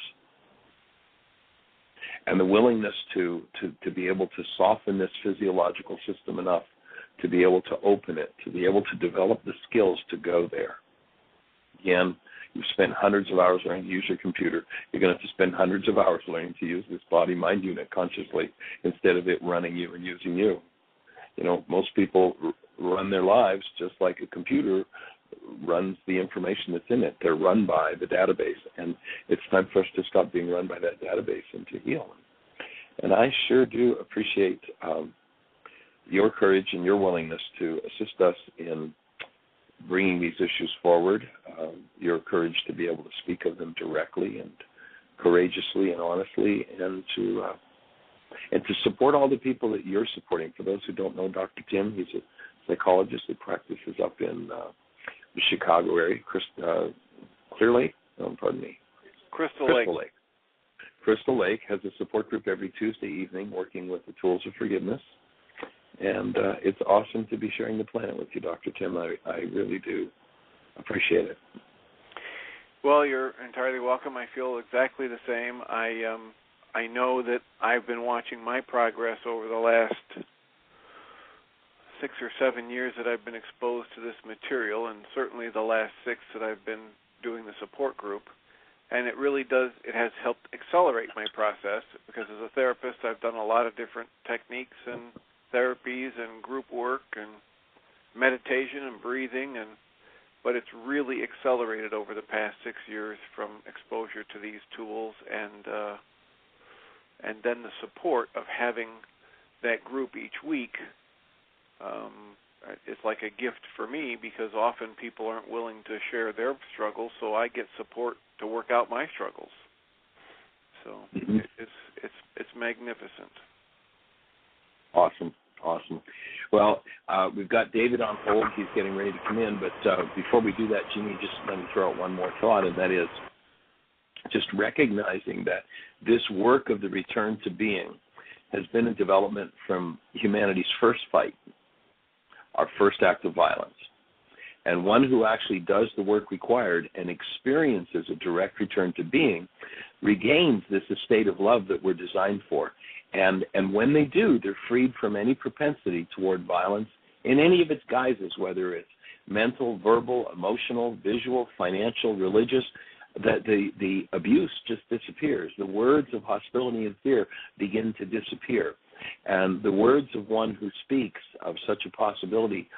And the willingness to be able to soften this physiological system enough to be able to open it, to be able to develop the skills to go there. Again, you've spent hundreds of hours learning to use your computer. You're going to have to spend hundreds of hours learning to use this body-mind unit consciously instead of it running you and using you. Most people run their lives just like a computer runs the information that's in it. They're run by the database, and it's time for us to stop being run by that database and to heal. And I sure do appreciate your courage and your willingness to assist us in bringing these issues forward, your courage to be able to speak of them directly and courageously and honestly, and to support all the people that you're supporting. For those who don't know Dr. Tim, he's a psychologist that practices up in the Chicago area, Clear Lake? No, pardon me. Crystal Lake. Crystal Lake has a support group every Tuesday evening working with the tools of forgiveness. And it's awesome to be sharing the planet with you, Dr. Tim. I really do appreciate it. Well, you're entirely welcome. I feel exactly the same. I know that I've been watching my progress over the last 6 or 7 years that I've been exposed to this material, and certainly the last 6 that I've been doing the support group. And it really does, it has helped accelerate my process, because as a therapist I've done a lot of different techniques and therapies and group work and meditation and breathing, but it's really accelerated over the past 6 years from exposure to these tools, and then the support of having that group each week. It's like a gift for me, because often people aren't willing to share their struggles, so I get support to work out my struggles. So it's magnificent. Awesome. Well, we've got David on hold. He's getting ready to come in. But before we do that, Jeanie, just let me throw out one more thought, and that is just recognizing that this work of the return to being has been a development from humanity's first fight, our first act of violence. And one who actually does the work required and experiences a direct return to being regains this estate of love that we're designed for. And when they do, they're freed from any propensity toward violence in any of its guises, whether it's mental, verbal, emotional, visual, financial, religious, that the abuse just disappears. The words of hostility and fear begin to disappear. And the words of one who speaks of such a possibility,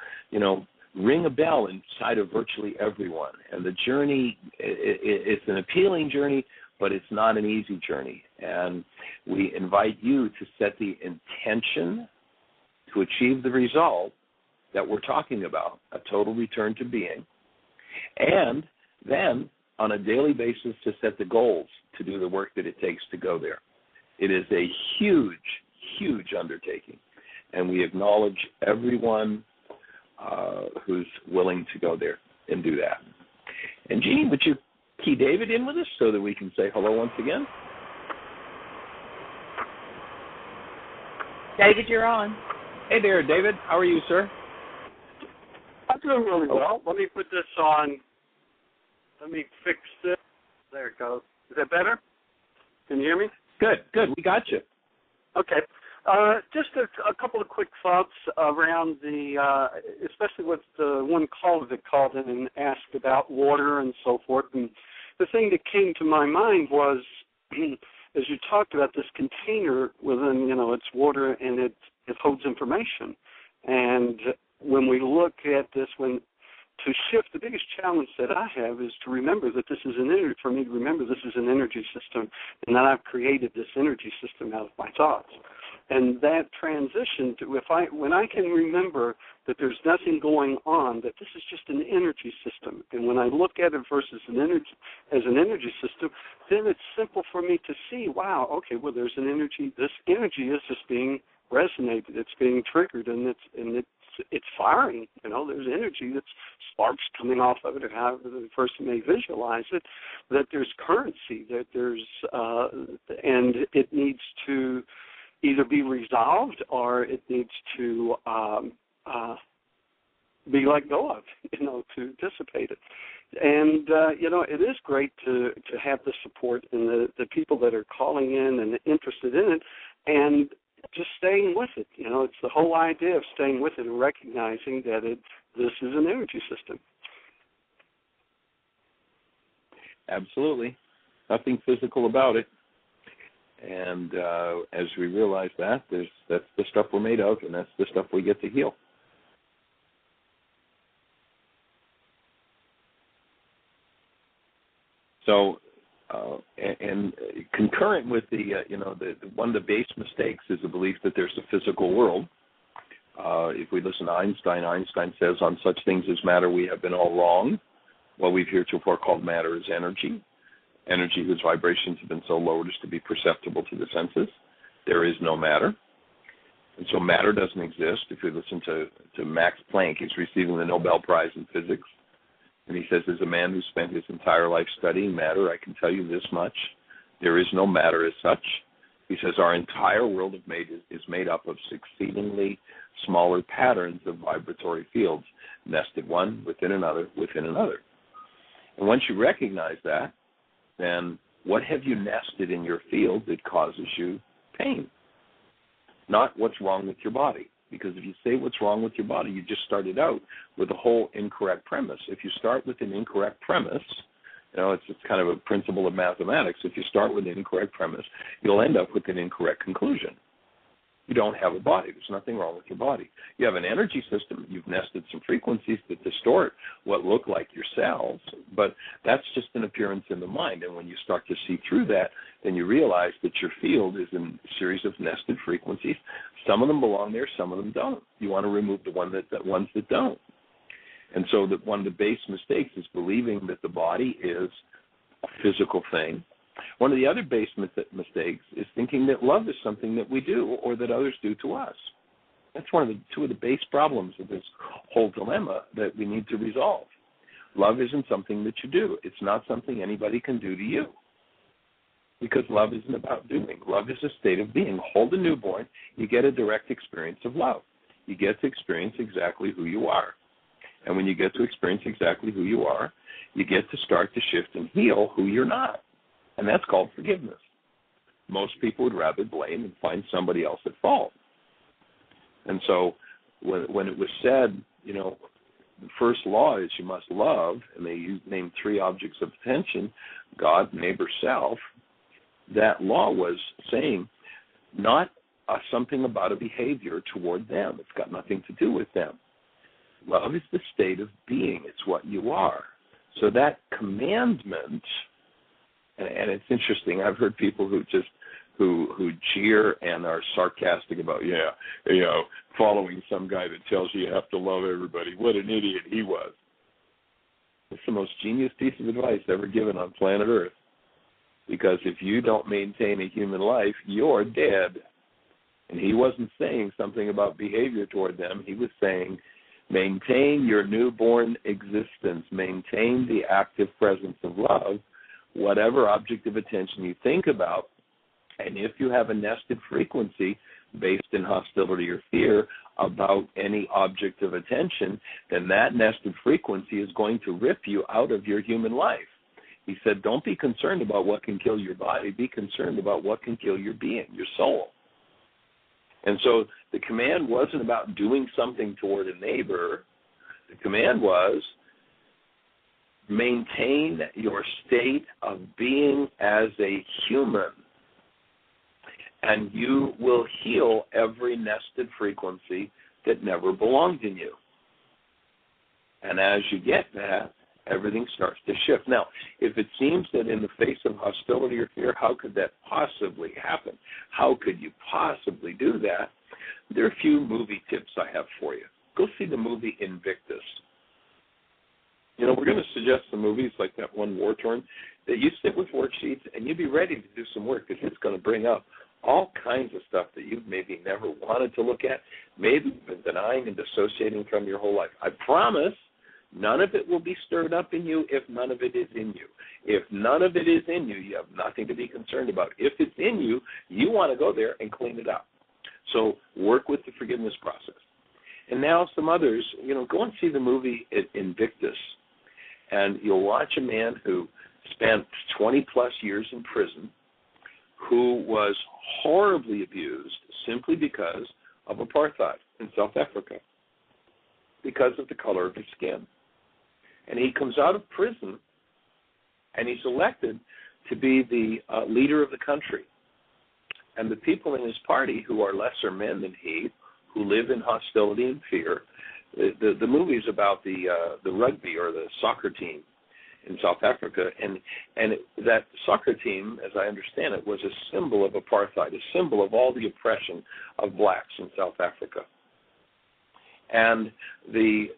ring a bell inside of virtually everyone. And the journey, it's an appealing journey, but it's not an easy journey. And we invite you to set the intention to achieve the result that we're talking about, a total return to being, and then on a daily basis to set the goals to do the work that it takes to go there. It is a huge, huge undertaking, and we acknowledge everyone who's willing to go there and do that. And Jeanie, would you key David in with us so that we can say hello once again? David, you're on. Hey there, David. How are you, sir? I'm doing really well. Let me put this on. Let me fix this. There it goes. Is that better? Can you hear me? Good. We got you. Okay. Just a couple of quick thoughts around especially with the one caller that called in and asked about water and so forth. And the thing that came to my mind was, as you talked about this container within, it's water and it holds information. And when we look at this, to shift, the biggest challenge that I have is to remember that this is for me to remember this is an energy system, and that I've created this energy system out of my thoughts. And that transition to when I can remember that there's nothing going on, that this is just an energy system, and when I look at it versus an energy system, then it's simple for me to see, wow, okay, well, there's an energy. This energy is just being resonated. It's being triggered, and it's firing. There's energy, that's sparks coming off of it, or however the person may visualize it, that there's currency, that there's, and it needs to either be resolved or it needs to be let go of, to dissipate it. And, it is great to have the support and the people that are calling in and interested in it, and just staying with it. It's the whole idea of staying with it and recognizing that this is an energy system. Absolutely. Nothing physical about it. And as we realize that's the stuff we're made of, and that's the stuff we get to heal. So, and concurrent with the one of the base mistakes is the belief that there's a physical world. If we listen to Einstein says on such things as matter we have been all wrong. What we've heretofore called matter is energy whose vibrations have been so lowered as to be perceptible to the senses. There is no matter. And so matter doesn't exist. If you listen to Max Planck, he's receiving the Nobel Prize in Physics. And he says, as a man who spent his entire life studying matter, I can tell you this much. There is no matter as such. He says our entire world is made up of exceedingly smaller patterns of vibratory fields, nested one within another, within another. And once you recognize that, then what have you nested in your field that causes you pain? Not what's wrong with your body. Because if you say what's wrong with your body, you just started out with a whole incorrect premise. If you start with an incorrect premise, it's kind of a principle of mathematics. If you start with an incorrect premise, you'll end up with an incorrect conclusion. You don't have a body. There's nothing wrong with your body. You have an energy system. You've nested some frequencies that distort what look like your cells, but that's just an appearance in the mind. And when you start to see through that, then you realize that your field is a series of nested frequencies. Some of them belong there, some of them don't. You want to remove the ones that don't. And so that one of the base mistakes is believing that the body is a physical thing. One of the other base mistakes is thinking that love is something that we do or that others do to us. That's two of the base problems of this whole dilemma that we need to resolve. Love isn't something that you do. It's not something anybody can do to you. Because love isn't about doing. Love is a state of being. Hold a newborn, you get a direct experience of love. You get to experience exactly who you are. And when you get to experience exactly who you are, you get to start to shift and heal who you're not. And that's called forgiveness. Most people would rather blame and find somebody else at fault. And so when it was said, the first law is you must love, and they named 3 objects of attention, God, neighbor, self. That law was saying not something about a behavior toward them. It's got nothing to do with them. Love is the state of being. It's what you are. So that commandment, and it's interesting, I've heard people who jeer and are sarcastic about, following some guy that tells you you have to love everybody. What an idiot he was. It's the most genius piece of advice ever given on planet Earth. Because if you don't maintain a human life, you're dead. And he wasn't saying something about behavior toward them. He was saying, maintain your newborn existence. Maintain the active presence of love, whatever object of attention you think about. And if you have a nested frequency based in hostility or fear about any object of attention, then that nested frequency is going to rip you out of your human life. He said, don't be concerned about what can kill your body. Be concerned about what can kill your being, your soul. And so the command wasn't about doing something toward a neighbor. The command was maintain your state of being as a human, and you will heal every nested frequency that never belonged in you. And as you get that, everything starts to shift. Now, if it seems that in the face of hostility or fear, how could that possibly happen? How could you possibly do that? There are a few movie tips I have for you. Go see the movie Invictus. We're going to suggest some movies like that one, War Torn, that you sit with worksheets and you be ready to do some work, because it's going to bring up all kinds of stuff that you've maybe never wanted to look at, maybe been denying and dissociating from your whole life. I promise none of it will be stirred up in you if none of it is in you. If none of it is in you, you have nothing to be concerned about. If it's in you, you want to go there and clean it up. So work with the forgiveness process. And now some others, go and see the movie Invictus, and you'll watch a man who spent 20-plus years in prison, who was horribly abused simply because of apartheid in South Africa, because of the color of his skin. And he comes out of prison, and he's elected to be the leader of the country. And the people in his party, who are lesser men than he, who live in hostility and fear, the movie is about the rugby or the soccer team in South Africa, and that soccer team, as I understand it, was a symbol of apartheid, a symbol of all the oppression of blacks in South Africa. And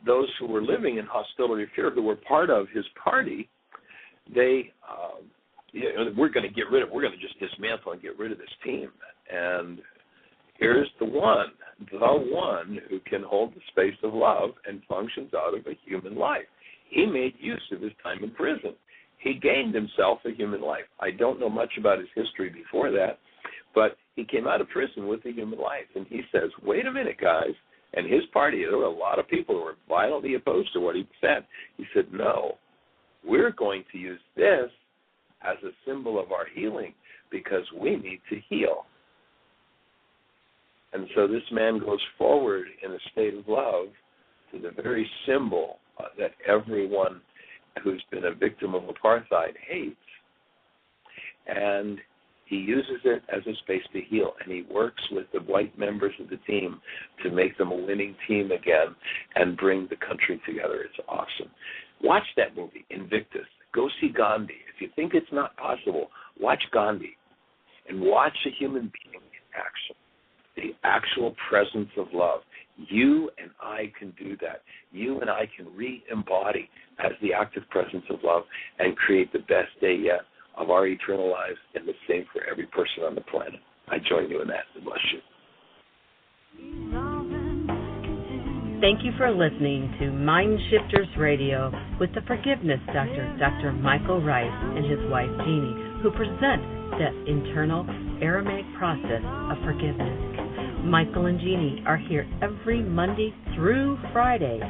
those who were living in hostility and fear, who were part of his party, they we're going to just dismantle and get rid of this team. And here's the one who can hold the space of love and functions out of a human life. He made use of his time in prison. He gained himself a human life. I don't know much about his history before that, but he came out of prison with a human life. And he says, wait a minute, guys. And his party, there were a lot of people who were violently opposed to what he said. He said, no, we're going to use this as a symbol of our healing, because we need to heal. And so this man goes forward in a state of love to the very symbol that everyone who's been a victim of apartheid hates. And he uses it as a space to heal, and he works with the white members of the team to make them a winning team again and bring the country together. It's awesome. Watch that movie, Invictus. Go see Gandhi. If you think it's not possible, watch Gandhi and watch a human being in action, the actual presence of love. You and I can do that. You and I can re-embody as the active presence of love and create the best day yet of our eternal lives, and the same for every person on the planet. I join you in that. Bless you. Thank you for listening to Mind Shifters Radio with the Forgiveness Doctor, Dr. Michael Ryce, and his wife Jeanie, who present the internal Aramaic process of forgiveness. Michael and Jeanie are here every Monday through Friday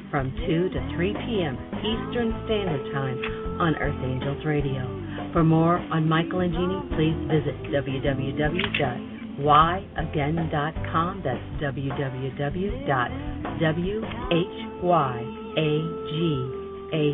from 2 to 3 p.m. Eastern Standard Time on Earth Angels Radio. For more on Michael and Jeanie, please visit www.whyagain.com. That's www.whyagain.com. AGAIN.com.